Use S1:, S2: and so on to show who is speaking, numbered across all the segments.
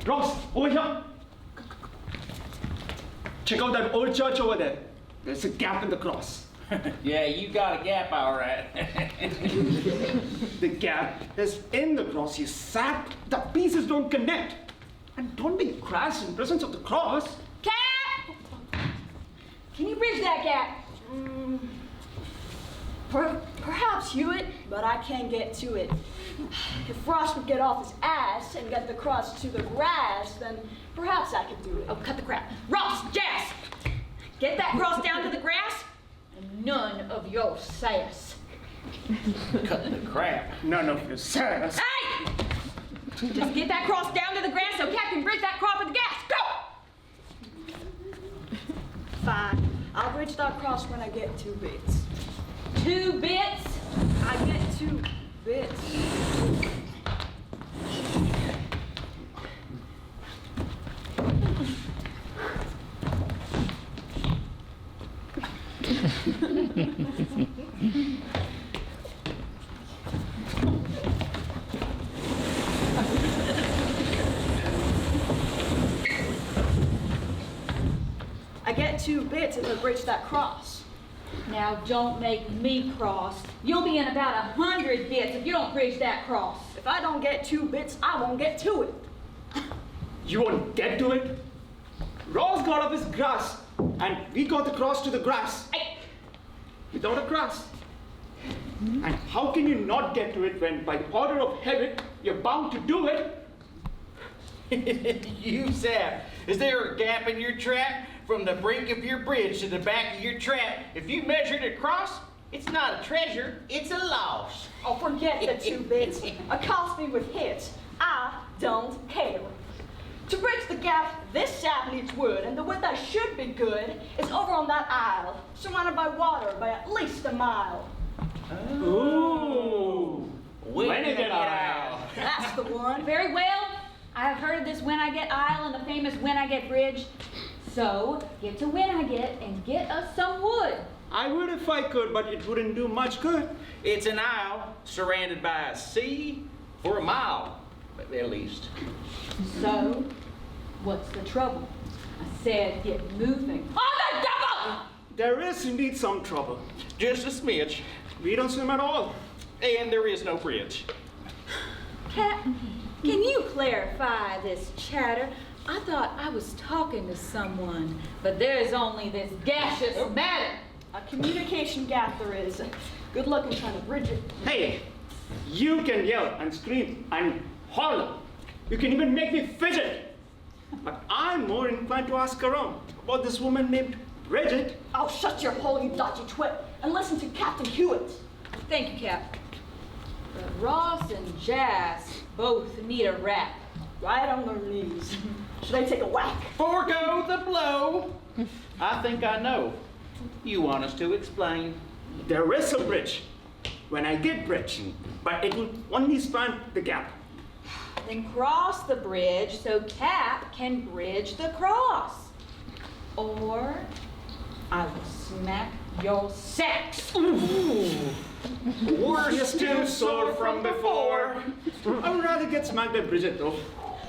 S1: Ross, over here. Check out that old church over there. There's a gap in the cross.
S2: Yeah, you got a gap, all right.
S1: The gap is in the cross, you sap. The pieces don't connect. And don't be crass in presence of the cross.
S3: Cap! Can you bridge that gap? Perhaps Hewitt, but I can't get to it. If Ross would get off his ass and get the cross to the grass, then perhaps I could do it.
S4: Oh, cut the crap. Ross, Jazz! Get that cross down to the grass, and none of your sass.
S2: Cut the crap.
S1: None of your sass.
S4: Hey! Just get that cross down to the grass so Cap can bridge that crop with the gas. Go!
S3: Fine. I'll bridge that cross when I get 2 bits.
S4: 2 bits?
S3: I get 2 bits. I get 2 bits if I bridge that cross.
S4: Now don't make me cross. You'll be in about 100 bits if you don't bridge that cross.
S3: If I don't get 2 bits, I won't get to it.
S1: You won't get to it? Ross got off his grass, and we got the cross to the grass.
S4: Hey.
S1: Without a grass. And how can you not get to it when, by the order of heaven, you're bound to do it?
S2: You sap. Is there a gap in your trap? From the brink of your bridge to the back of your trap, if you measured it across, it's not a treasure, it's a loss.
S3: Oh, forget the 2 bits. Accost me with hits. I don't care. To bridge the gap, this sap needs wood, and the wood that should be good is over on that aisle, surrounded by water by at least a mile.
S1: Ooh.
S2: Winnegat aisle.
S3: That's the one.
S4: Very well. I have heard of this When I Get aisle and the famous When I Get bridge. So, get to When I Get and get us some wood.
S1: I would if I could, but it wouldn't do much good.
S2: It's an aisle surrounded by a sea for a mile, at least.
S4: So, what's the trouble? I said get moving. On the double!
S1: There is indeed some trouble.
S2: Just a smidge.
S1: We don't swim at all.
S2: And there is no bridge.
S4: Cap, can you clarify this chatter? I thought I was talking to someone, but there's only this gaseous matter.
S3: A communication gap there is. Good luck in trying to bridge it.
S1: Hey, you can yell and scream and holler. You can even make me fidget. But I'm more inclined to ask around about this woman named Bridget.
S3: Oh, shut your hole, you dodgy twit, and listen to Captain Hewitt.
S4: Thank you, Cap. But Ross and Jazz both need a rap.
S3: Right on their knees. Should I take a whack?
S2: Forego the blow. I think I know. You want us to explain?
S1: There is a bridge when I get bridge, but it will only span the gap.
S4: Then cross the bridge so Cap can bridge the cross. Or I will smack your sacks.
S1: Worse too sore from before. I would rather get smacked by Bridget though.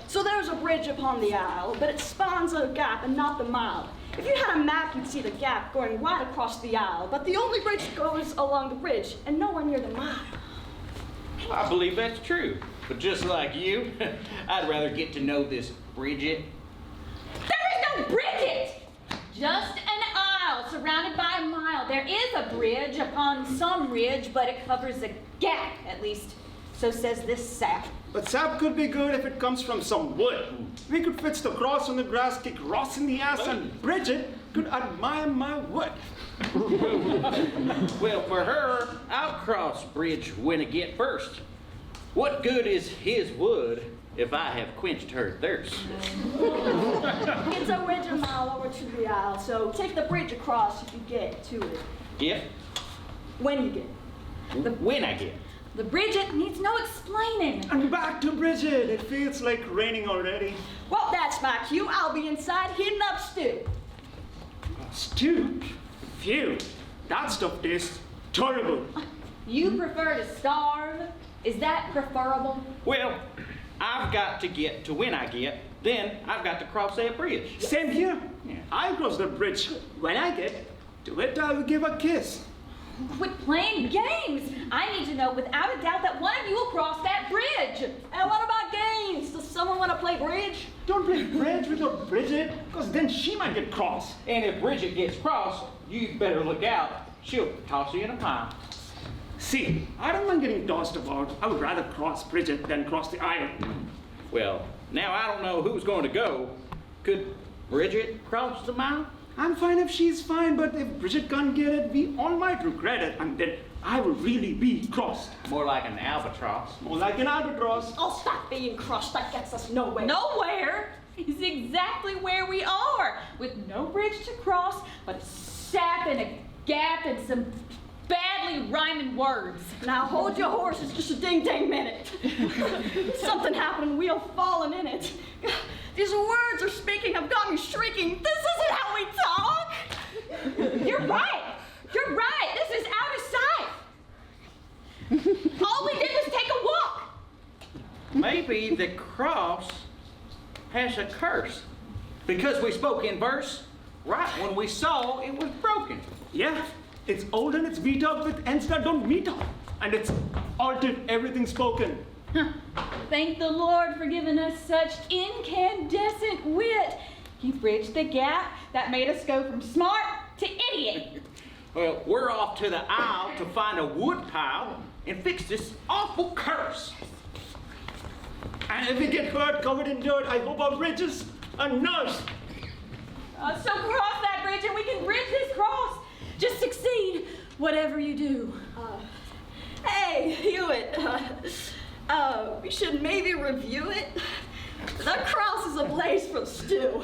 S3: So there's a bridge upon the aisle, but it spans a gap and not the mile. If you had a map, you'd see the gap going right across the aisle, but the only bridge goes along the bridge and nowhere near the mile.
S2: I believe that's true. But just like you, I'd rather get to know this Bridget.
S4: There is no Bridget! Just an aisle surrounded by a mile. There is a bridge upon some ridge, but it covers a gap, at least. So says this sap.
S1: But sap could be good if it comes from some wood. We could fix the cross on the grass, kick Ross in the ass, and Bridget could admire my wood.
S2: Well, for her, I'll cross bridge when I get first. What good is his wood if I have quenched her thirst?
S3: It's a ridge a mile over to the aisle, so take the bridge across if you get to it.
S2: Yep.
S3: When you get.
S2: When I get.
S4: The Bridget needs no explaining.
S1: And back to Bridget. It feels like raining already.
S3: Well, that's my cue. I'll be inside heating up stew.
S1: Stew? Phew. That stuff tastes terrible.
S4: You prefer to starve? Is that preferable?
S2: Well, I've got to get to when I get then I've got to cross that bridge.
S1: Same here.
S2: Yeah.
S1: I cross the bridge. When I get to it, I will give a kiss.
S4: Quit playing games. I need to know without a doubt that one of you will cross that bridge.
S3: And what about games? Does someone want to play bridge?
S1: Don't play bridge with your Bridget, because then she might get cross.
S2: And if Bridget gets crossed, you better look out. She'll toss you in a pile.
S1: See, I don't mind getting tossed about. I would rather cross Bridget than cross the aisle.
S2: Well, now I don't know who's going to go. Could Bridget cross the mile?
S1: I'm fine if she's fine, but if Bridget can't get it, we all might regret it, and then I will really be crossed.
S2: More like an albatross.
S1: More like an albatross.
S3: Oh, stop being crushed. That gets us nowhere.
S4: Nowhere is exactly where we are, with no bridge to cross, but a sap and a gap and some badly rhyming words.
S3: Now hold your horses just a ding-dang minute. Something happened and we have fallen in it. These words are speaking have got me shrieking. This isn't how we talk.
S4: You're right. You're right. This is out of sight. All we did was take a walk.
S2: Maybe the cross has a curse. Because we spoke in verse, right when we saw it was broken.
S1: Yeah, it's old and it's beat up with ends that don't meet up. And it's altered everything spoken.
S4: Thank the Lord for giving us such incandescent wit. He bridged the gap that made us go from smart to idiot.
S2: Well, we're off to the aisle to find a wood pile and fix this awful curse.
S1: And if we get hurt, covered in dirt, I hope our bridges are nursed.
S4: So cross that bridge and we can bridge this cross. Just succeed, whatever you do.
S3: Hey, Hewitt. We should maybe review it. That cross is a place for stew.